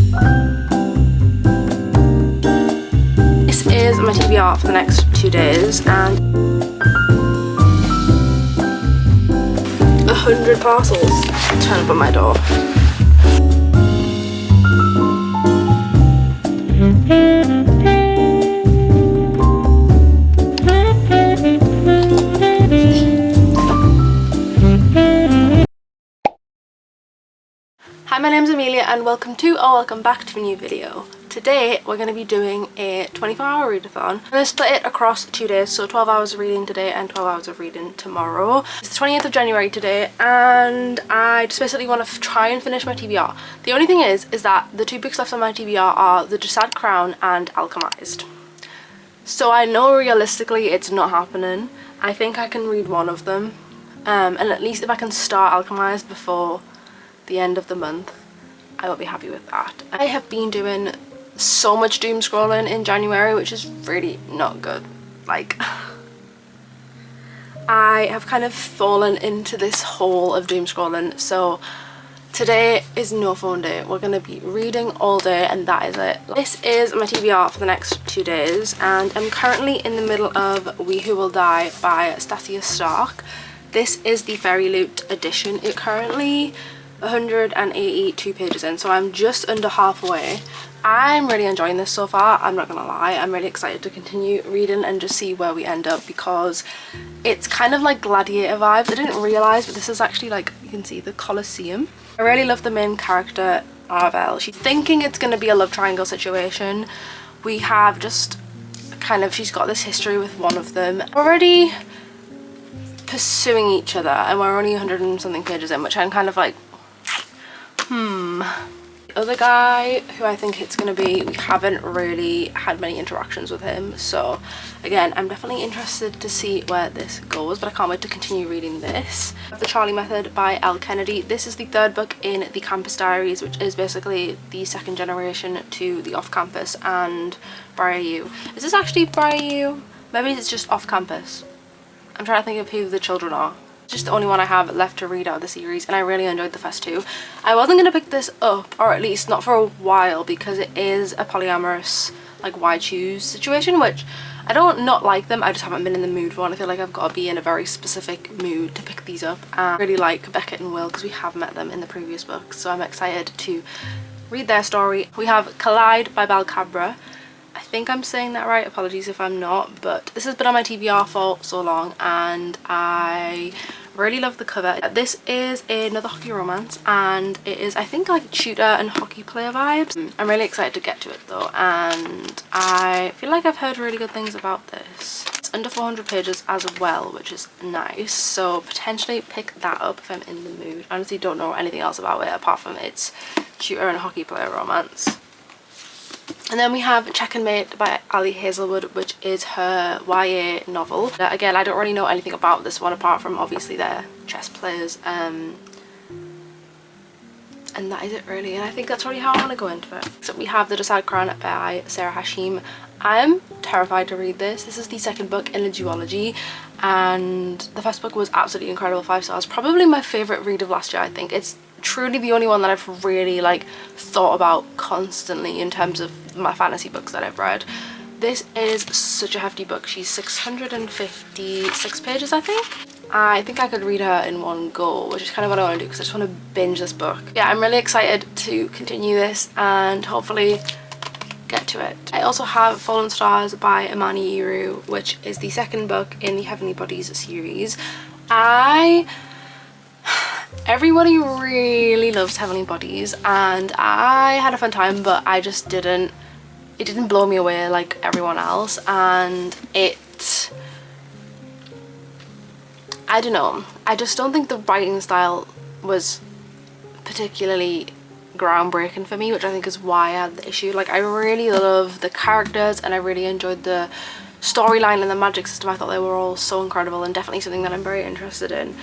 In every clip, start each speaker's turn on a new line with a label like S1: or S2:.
S1: This is my TBR for the next 2 days, and 100 parcels turn up at my door. Hi, my name's Amelia and welcome back to a new video. Today we're going to be doing a 24-hour readathon. I'm going to split it across 2 days, so 12 hours of reading today and 12 hours of reading tomorrow. It's the 20th of January today, and I just basically want to try and finish my TBR. The only thing is that the 2 books left on my TBR are The Jasad Crown and Alchemized. So I know realistically it's not happening. I think I can read one of them, and at least if I can start Alchemized before the end of the month, I will be happy with that. I have been doing so much doom scrolling in January, which is really not good. Like, I have kind of fallen into this hole of doom scrolling, so today is no phone day. We're going to be reading all day, and that is it. This is my TBR for the next 2 days, and I'm currently in the middle of We Who Will Die by Stasia Stark. This is the Fairy Loot edition. It currently 182 pages in, so I'm just under halfway. I'm really enjoying this so far, I'm not gonna lie. I'm really excited to continue reading and just see where we end up, because it's kind of like Gladiator vibes. I didn't realise, but this is actually, like, you can see the Colosseum. I really love the main character, Arvel. She's thinking it's gonna be a love triangle situation. We have just kind of, she's got this history with one of them. Already pursuing each other, and we're only 100 and something pages in, which I'm kind of like, The other guy who I think it's going to be, we haven't really had many interactions with him, so again, I'm definitely interested to see where this goes, but I can't wait to continue reading this. The Charlie Method by L. Kennedy. This is the 3rd book in the Campus Diaries, which is basically the 2nd generation to the off-campus and Briar U. Is this actually Briar U? Maybe it's just off-campus. I'm trying to think of who the children are. Just the only one I have left to read out of the series, and I really enjoyed the first 2. I wasn't going to pick this up, or at least not for a while, because it is a polyamorous, like, why choose situation, which I don't not like them, I just haven't been in the mood for one. I feel like I've got to be in a very specific mood to pick these up. And I really like Beckett and Will because we have met them in the previous books, so I'm excited to read their story. We have Collide by Balcabra. I think I'm saying that right, apologies if I'm not, but this has been on my TBR for so long and I really love the cover. This is another hockey romance, and it is, I think, like shooter and hockey player vibes. I'm really excited to get to it though, and I feel like I've heard really good things about this. It's under 400 pages as well, which is nice, so potentially pick that up if I'm in the mood. I honestly don't know anything else about it apart from it's shooter and hockey player romance. And then we have Check and Mate by Ali Hazelwood, which is her YA novel. Again, I don't really know anything about this one apart from obviously they're chess players, and that is it really, and I think that's really how I want to go into it. So we have The Jasad Crown by Sarah Hashim. I am terrified to read this. This is the 2nd book in a duology, and the first book was absolutely incredible, 5 stars. Probably my favourite read of last year, I think. It's truly the only one that I've really, like, thought about constantly in terms of my fantasy books that I've read. This is such a hefty book. She's 656 pages, I think. I think I could read her in one go, which is kind of what I want to do because I just want to binge this book. Yeah, I'm really excited to continue this and hopefully get to it. I also have Fallen Stars by Imani Iru, which is the 2nd book in the Heavenly Bodies series. Everybody really loves Heavenly Bodies, and I had a fun time, but I just didn't, it didn't blow me away like everyone else, and I don't know, I just don't think the writing style was particularly groundbreaking for me, which I think is why I had the issue. Like, I really love the characters and I really enjoyed the storyline and the magic system. I thought they were all so incredible and definitely something that I'm very interested in.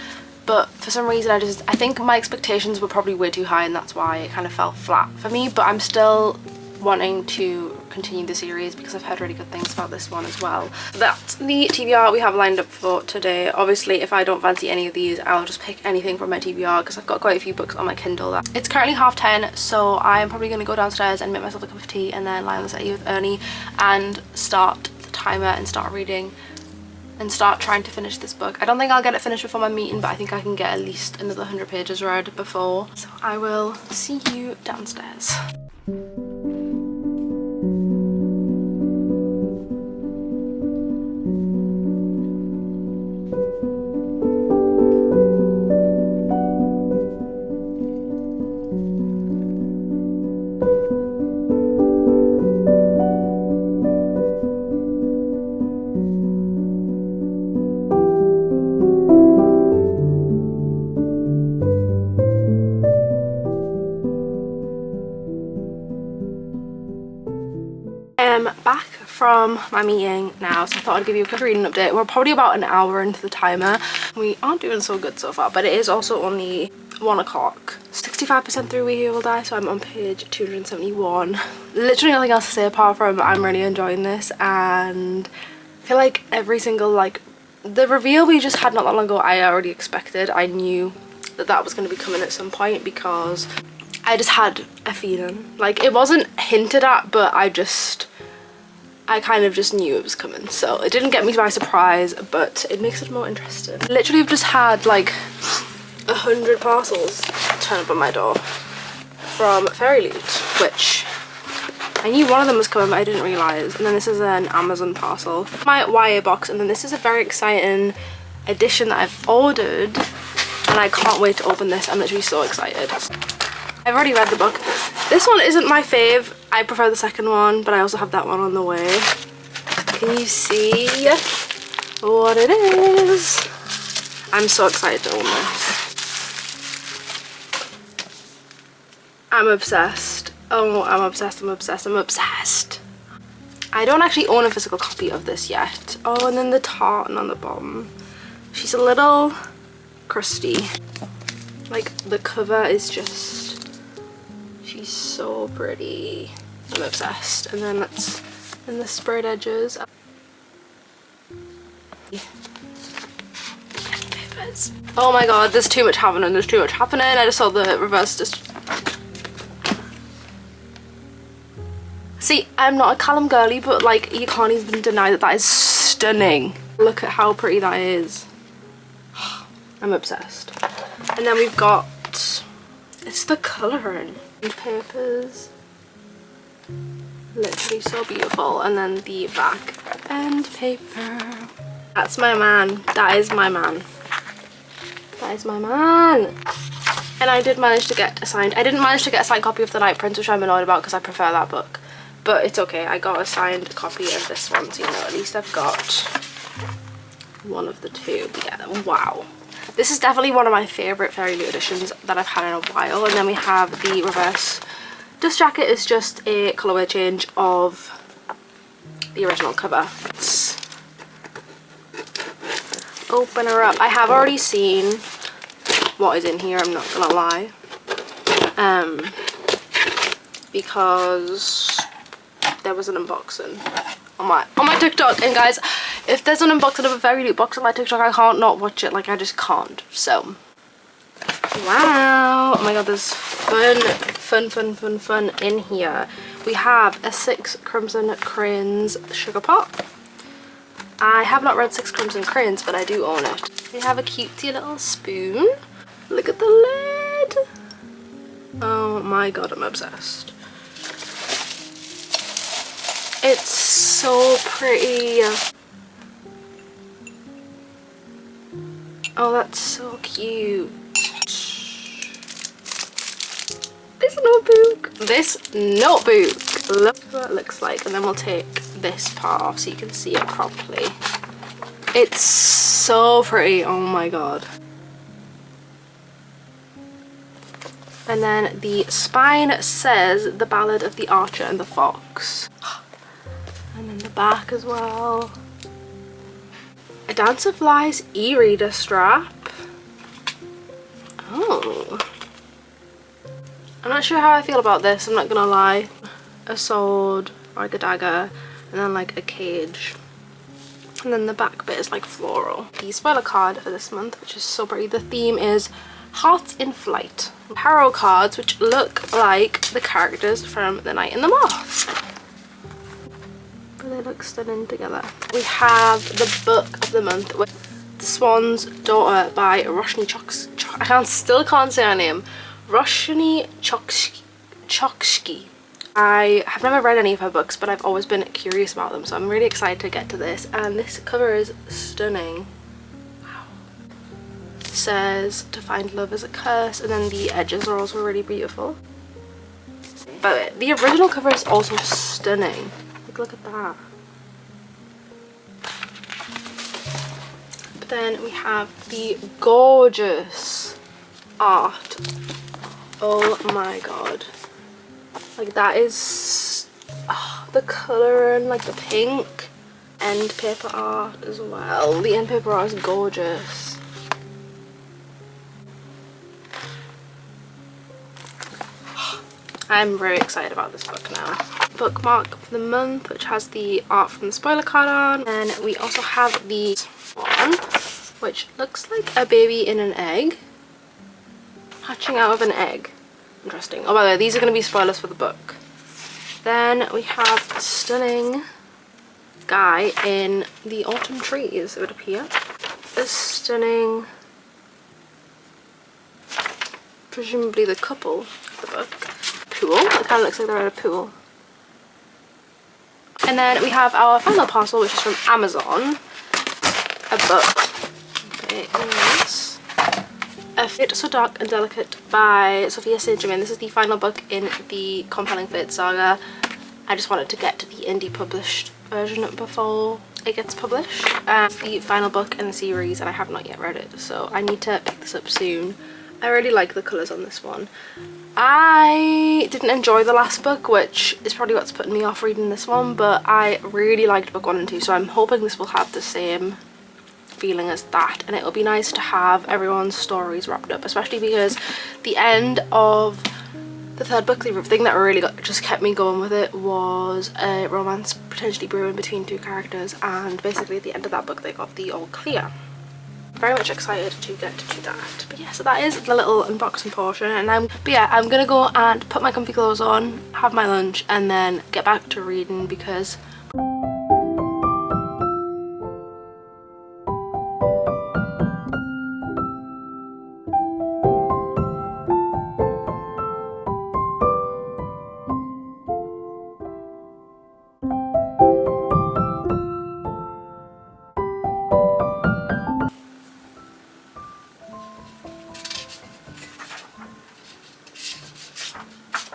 S1: But for some reason I think my expectations were probably way too high, and that's why it kind of fell flat for me. But I'm still wanting to continue the series because I've heard really good things about this one as well. That's the TBR we have lined up for today. Obviously, if I don't fancy any of these, I'll just pick anything from my TBR because I've got quite a few books on my Kindle. It's currently 10:30, so I'm probably going to go downstairs and make myself a cup of tea and then lie on the settee with Ernie and start the timer and start reading and start trying to finish this book. I don't think I'll get it finished before my meeting, but I think I can get at least another 100 pages read before. So I will see you downstairs. Back from my meeting now, so I thought I'd give you a quick reading update. We're probably about an hour into the timer. We aren't doing so good so far, but it is also only 1 o'clock. 65% through We Here Will Die, so I'm on page 271. Literally nothing else to say apart from I'm really enjoying this, and I feel like every single, like, the reveal we just had not that long ago, I already expected. I knew that that was going to be coming at some point because I just had a feeling. Like, it wasn't hinted at, but I kind of just knew it was coming, so it didn't get me by surprise, but it makes it more interesting. Literally, I've just had like 100 parcels turn up on my door from Fairy Loot, which I knew one of them was coming, but I didn't realise. And then this is an Amazon parcel, my YA box, and then this is a very exciting edition that I've ordered, and I can't wait to open this. I'm literally so excited. I've already read the book. This one isn't my fave. I prefer the second one, but I also have that one on the way. Can you see what it is? I'm so excited to own this. I'm obsessed. Oh, I'm obsessed, I'm obsessed, I'm obsessed. I don't actually own a physical copy of this yet. Oh, and then the tartan on the bottom. She's a little crusty. Like, the cover is just... she's so pretty. I'm obsessed. And then that's in the sprayed edges. Papers. Oh my god, there's too much happening. There's too much happening. I just saw the reverse. See, I'm not a Callum girly, but like, you can't even deny that that is stunning. Look at how pretty that is. I'm obsessed. And then we've got, it's the colouring. Papers, literally so beautiful. And then the back and paper. That's my man. That is my man. That is my man. And I did manage to get a signed, I didn't manage to get a signed copy of The Night Prince, which I'm annoyed about because I prefer that book, but it's okay. I got a signed copy of this one, so you know, at least I've got one of the two. But yeah, wow. This is definitely one of my favourite Fairy Loot editions that I've had in a while. And then we have the reverse dust jacket. Is just a colourway change of the original cover. Let's open her up. I have already seen what is in here, I'm not gonna lie. Because there was an unboxing on my TikTok, and guys, if there's an unboxing of a Fairy Loot box on my TikTok, I can't not watch it. Like, I just can't. So, wow. Oh my god, there's fun in here. We have a 6 Crimson Cranes sugar pop. I have not read 6 Crimson Cranes, but I do own it. We have a cutesy little spoon. Look at the lid. Oh my god, I'm obsessed. It's so pretty. Oh, that's so cute. This notebook. Look what it looks like. And then we'll take this part off so you can see it properly. It's so pretty. Oh my god. And then the spine says The Ballad of the Archer and the Fox. And then the back as well. A Dance of Lies e-reader strap. Oh. I'm not sure how I feel about this, I'm not gonna lie. A sword, like a dagger, and then like a cage, and then the back bit is like floral. The spoiler card for this month, which is so pretty. The theme is Hearts in Flight. Tarot cards which look like the characters from The Knight and the Moth. But they look stunning together. We have the book of the month, The Swan's Daughter by Roshni still can't say her name. Roshni Chokshi. I have never read any of her books, but I've always been curious about them, so I'm really excited to get to this. And this cover is stunning. Wow. It says to find love is a curse, and then the edges are also really beautiful. But the original cover is also stunning. Like, look at that. But then we have the gorgeous art. Oh my god. Like, that is the colour and like the pink end paper art as well. The end paper art is gorgeous. I'm very excited about this book now. Bookmark for the month, which has the art from the spoiler card on. And we also have the one, which looks like a baby in an egg, hatching out of an egg. Interesting. Oh, by the way, these are going to be spoilers for the book. Then we have a stunning guy in the autumn trees, it would appear. This stunning, presumably the couple of the book. Pool. It kind of looks like they're at a pool. And then we have our final parcel, which is from Amazon. A book. Okay, and this. A Fate So Dark and Delicate by Sophia St. Germain. This is the final book in the Compelling Fate saga. I just wanted to get to the indie published version before it gets published. It's the final book in the series and I have not yet read it, so I need to pick this up soon. I really like the colours on this one. I didn't enjoy the last book, which is probably what's putting me off reading this one, but I really liked book 1 and 2, so I'm hoping this will have the same feeling as that, and it'll be nice to have everyone's stories wrapped up, especially because the end of the third book, the thing that really just kept me going with it was a romance potentially brewing between two characters, and basically at the end of that book they got the all clear. Very much excited to get to do that. But yeah, so that is the little unboxing portion, and I'm gonna go and put my comfy clothes on, have my lunch, and then get back to reading because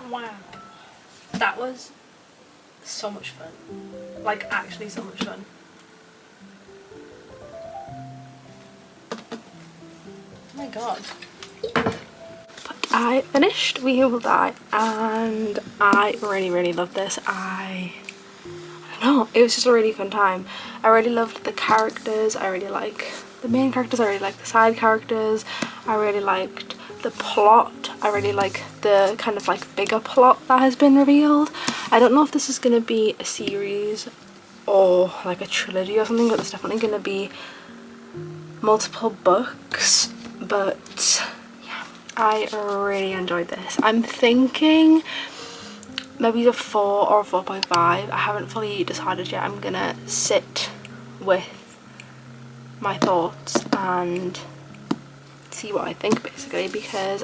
S1: wow, that was so much fun. Like, actually so much fun. Oh my god. But I finished We Who Will Die and I really loved this. I don't know, it was just a really fun time. I really loved the characters, I really like the main characters, I really like the side characters, I really liked the plot, I really like the kind of like bigger plot that has been revealed. I don't know if this is going to be a series or like a trilogy or something, but there's definitely going to be multiple books. But yeah, I really enjoyed this. I'm thinking maybe a 4 or a 4.5. I haven't fully decided yet. I'm gonna sit with my thoughts and see what I think basically, because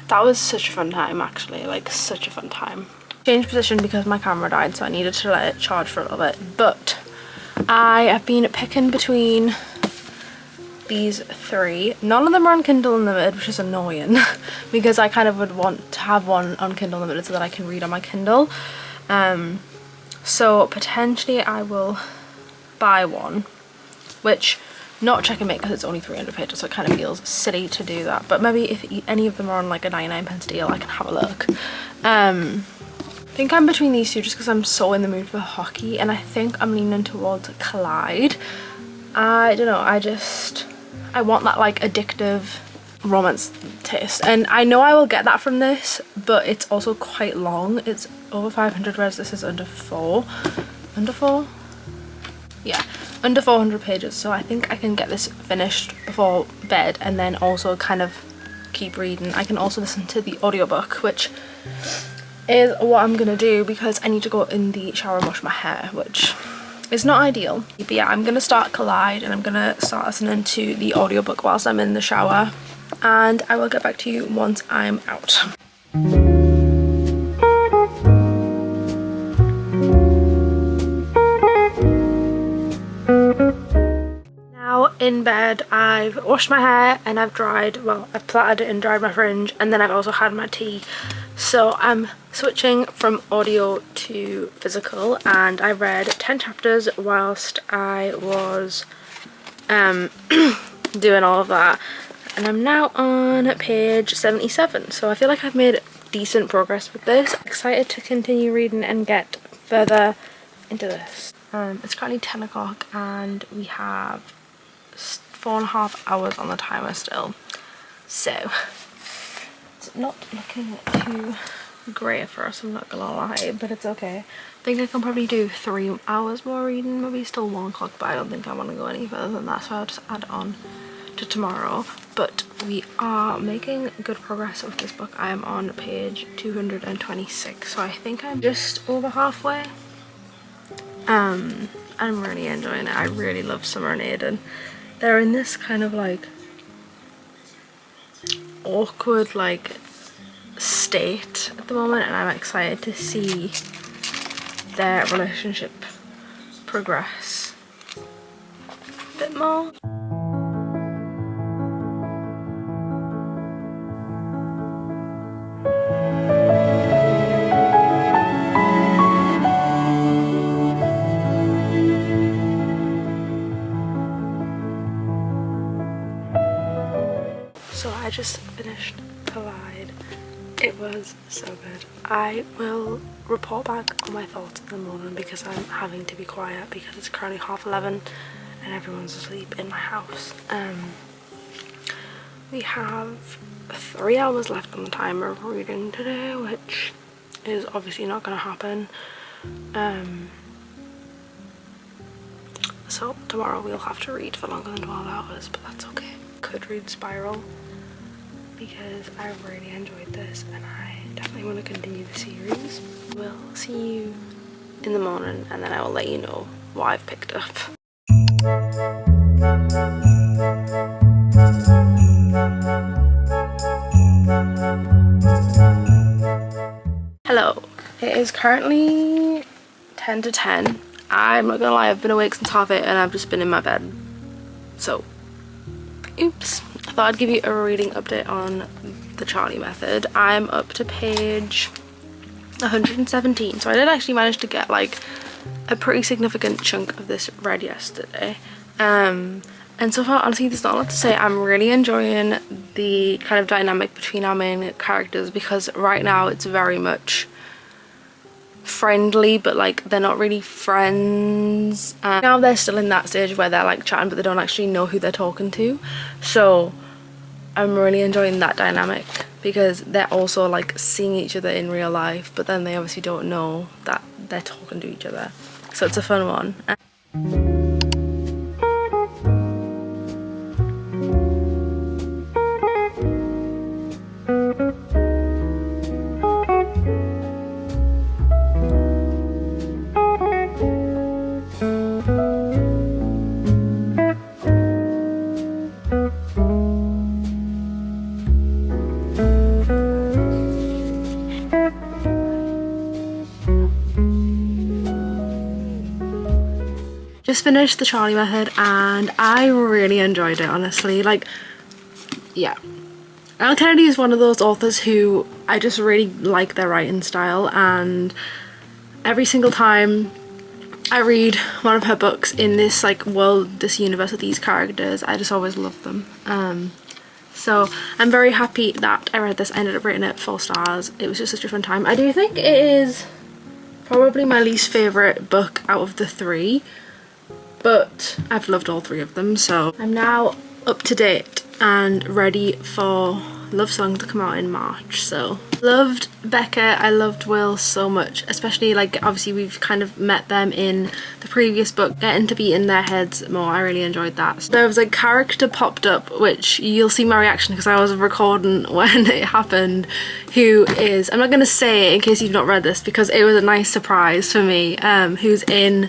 S1: that was such a fun time actually, like such a fun time. Changed position because my camera died, so I needed to let it charge for a little bit, but I have been picking between these 3. None of them are on Kindle Unlimited, which is annoying because I kind of would want to have one on Kindle Unlimited so that I can read on my Kindle. So potentially I will buy one, which not check and make because it's only 300 pages, so it kind of feels silly to do that, but maybe if any of them are on like a 99p deal I can have a look. I think I'm between these two just because I'm so in the mood for hockey, and I think I'm leaning towards Clyde. I don't know, I want that like addictive romance taste, and I know I will get that from this, but it's also quite long. It's over 500, whereas this is under 400 pages, so I think I can get this finished before bed and then also kind of keep reading. I can also listen to the audiobook, which is what I'm gonna do because I need to go in the shower and wash my hair, which is not ideal. But yeah, I'm gonna start Collide and I'm gonna start listening to the audiobook whilst I'm in the shower, and I will get back to you once I'm out. Now in bed, I've washed my hair and I've dried, well, I've plaited it and dried my fringe, and then I've also had my tea. So I'm switching from audio to physical, and I read 10 chapters whilst I was doing all of that, and I'm now on page 77, so I feel like I've made decent progress with this. I'm excited to continue reading and get further into this. It's currently 10 o'clock and we have 4.5 hours on the timer still, so it's not looking too great for us, I'm not gonna lie, but it's okay. I think I can probably do 3 hours more reading, maybe still 1 o'clock, but I don't think I want to go any further than that, so I'll just add on to tomorrow. But we are making good progress with this book. I am on page 226, so I think I'm just over halfway. I'm really enjoying it. I really love Summer and Aiden. They're in this kind of like awkward like state at the moment, and I'm excited to see their relationship progress a bit more. So I just finished Collide. It was so good. I will report back on my thoughts in the morning because I'm having to be quiet because it's currently 11:30 and everyone's asleep in my house. We have 3 hours left on the timer of reading today, which is obviously not going to happen. So tomorrow we'll have to read for longer than 12 hours, but that's okay. Could read Spiral because I really enjoyed this and I definitely want to continue the series. We'll see you in the morning and then I will let you know what I've picked up. Hello, it is currently 10 to 10. I'm not gonna lie, I've been awake since 8:30 and I've just been in my bed, so oops. I thought I'd give you a reading update on the Charlie Method. I'm up to page 117, so I did actually manage to get like a pretty significant chunk of this read yesterday. And so far, honestly, there's not a lot to say. I'm really enjoying the kind of dynamic between our main characters because right now it's very much friendly, but like they're not really friends. Now they're still in that stage where they're like chatting, but they don't actually know who they're talking to. So I'm really enjoying that dynamic because they're also like seeing each other in real life, but then they obviously don't know that they're talking to each other. So it's a fun one. Just finished the Charlie Method and I really enjoyed it, honestly. Like, yeah, Elle Kennedy is one of those authors who I just really like their writing style, and every single time I read one of her books in this like world, this universe with these characters, I just always love them. So I'm very happy that I read this. I ended up rating it 4 stars. It was just such a fun time. I do think it is probably my least favourite book out of the 3, but I've loved all 3 of them. So I'm now up to date and ready for Love Song to come out in March. So loved Becca, I loved Will so much, especially like obviously we've kind of met them in the previous book, getting to be in their heads more. I really enjoyed that. So there was a character popped up, which you'll see my reaction because I was recording when it happened, who is, I'm not going to say it in case you've not read this because it was a nice surprise for me, who's in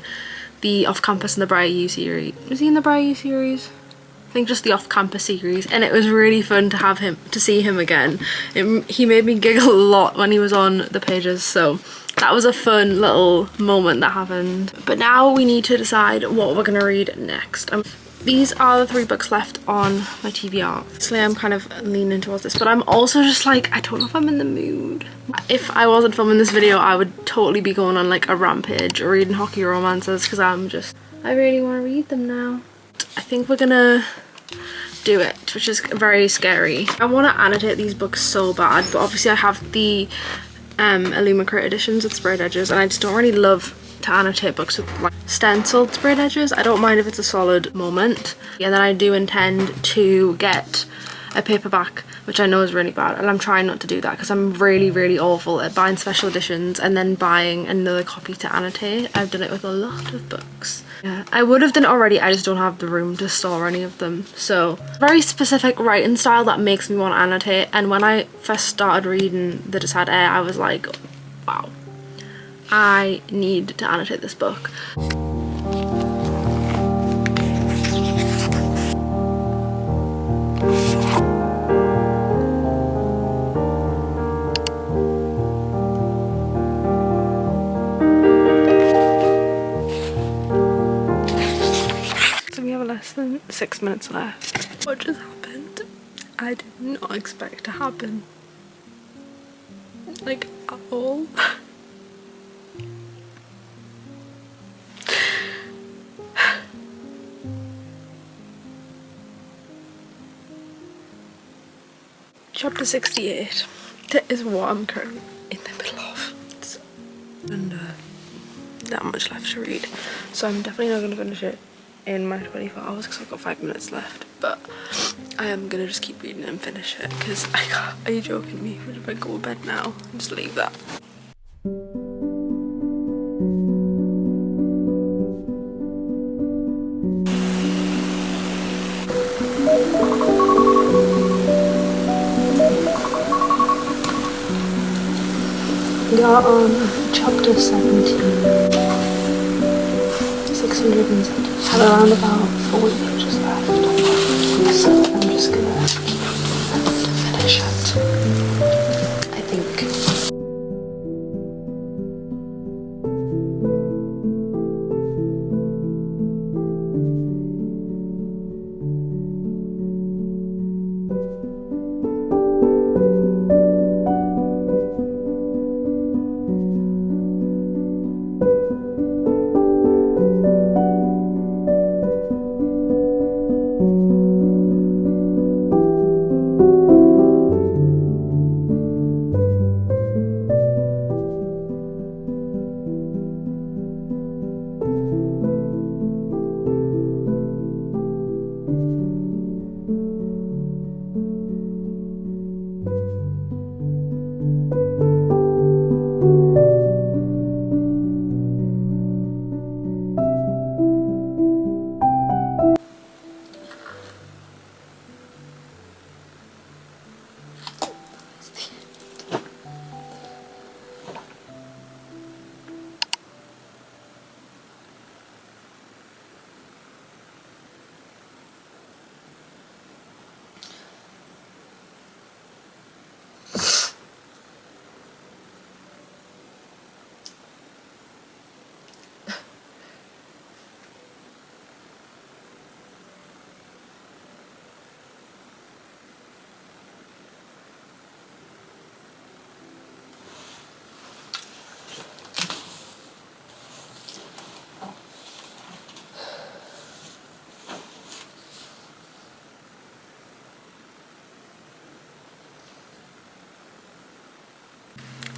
S1: the Off Campus and the Briar U series. Was he in the Briar U series? I think just the off-campus series, and it was really fun to see him again. He made me giggle a lot when he was on the pages, so that was a fun little moment that happened. But now we need to decide what we're gonna read next. These are the 3 books left on my TBR. Obviously I'm kind of leaning towards this, but I'm also just like, I don't know if I'm in the mood. If I wasn't filming this video, I would totally be going on like a rampage or reading hockey romances because I really want to read them now. I think we're gonna do it, which is very scary. I want to annotate these books so bad, but obviously I have the Illumicrate editions with sprayed edges, and I just don't really love to annotate books with like stenciled sprayed edges. I don't mind if it's a solid moment. Yeah, then I do intend to get a paperback, which I know is really bad, and I'm trying not to do that because I'm really awful at buying special editions and then buying another copy to annotate. I've done it with a lot of books. Yeah, I would have done it already, I just don't have the room to store any of them. So very specific writing style that makes me want to annotate, and when I first started reading The Decide Air, I was like, wow, I need to annotate this book. Less than 6 minutes left. What just happened? I did not expect to happen. Like, at all. Chapter 68. That is what I'm currently in the middle of. So, and that much left to read. So I'm definitely not going to finish it in my 24 hours because I've got 5 minutes left, but I am gonna just keep reading and finish it because I can't. Are you joking me? Would if I go to bed now and just leave that? We are on chapter 17. 670. Have around about 40 pages left. So I'm just gonna finish it, I think.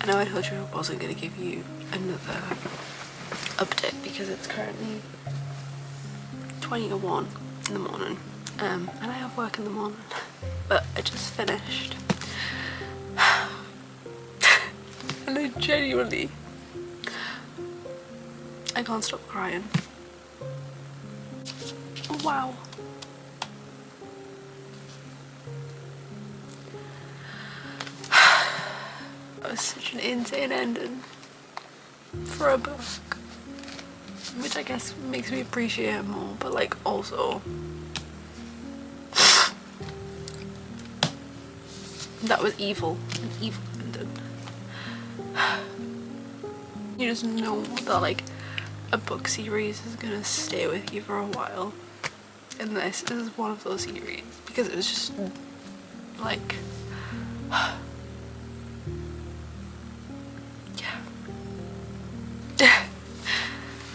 S1: I know I told you I wasn't going to give you another update because it's currently 20 to 1 in the morning, and I have work in the morning. but I just finished. And I genuinely, I can't stop crying. Oh, wow. That was such an insane ending for a book, which I guess makes me appreciate it more, but like also that was evil, an evil ending. You just know that like a book series is gonna stay with you for a while, and this is one of those series because it was just like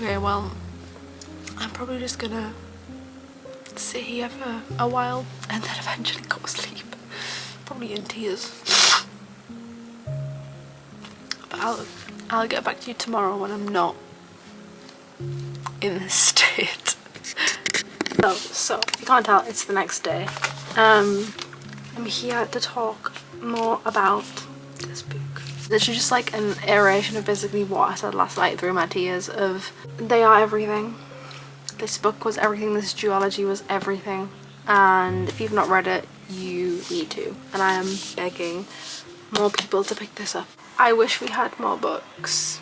S1: okay, well, I'm probably just gonna sit here for a while and then eventually go to sleep, probably in tears. But I'll get back to you tomorrow when I'm not in this state. So if you can't tell, it's the next day. I'm here to talk more about this book. Literally just like an iteration of basically what I said last night through my tears of they are everything. This book was everything, this duology was everything, and if you've not read it, you need to, and I am begging more people to pick this up. I wish we had more books,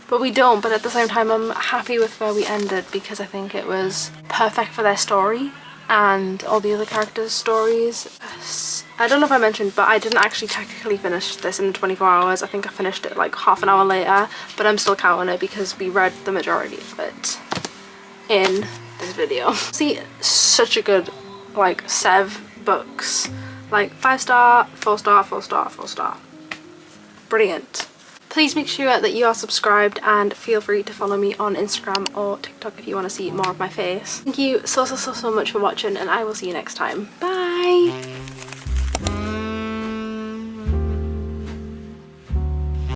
S1: but we don't, but at the same time I'm happy with where we ended because I think it was perfect for their story and all the other characters' stories. I don't know if I mentioned, but I didn't actually technically finish this in 24 hours. I think I finished it like half an hour later, but I'm still counting it because we read the majority of it in this video. See, such a good like Sev books, like 5-star, 4-star, 4-star, 4-star. Brilliant. Please make sure that you are subscribed and feel free to follow me on Instagram or TikTok if you want to see more of my face. Thank you so much for watching, and I will see you next time. Bye!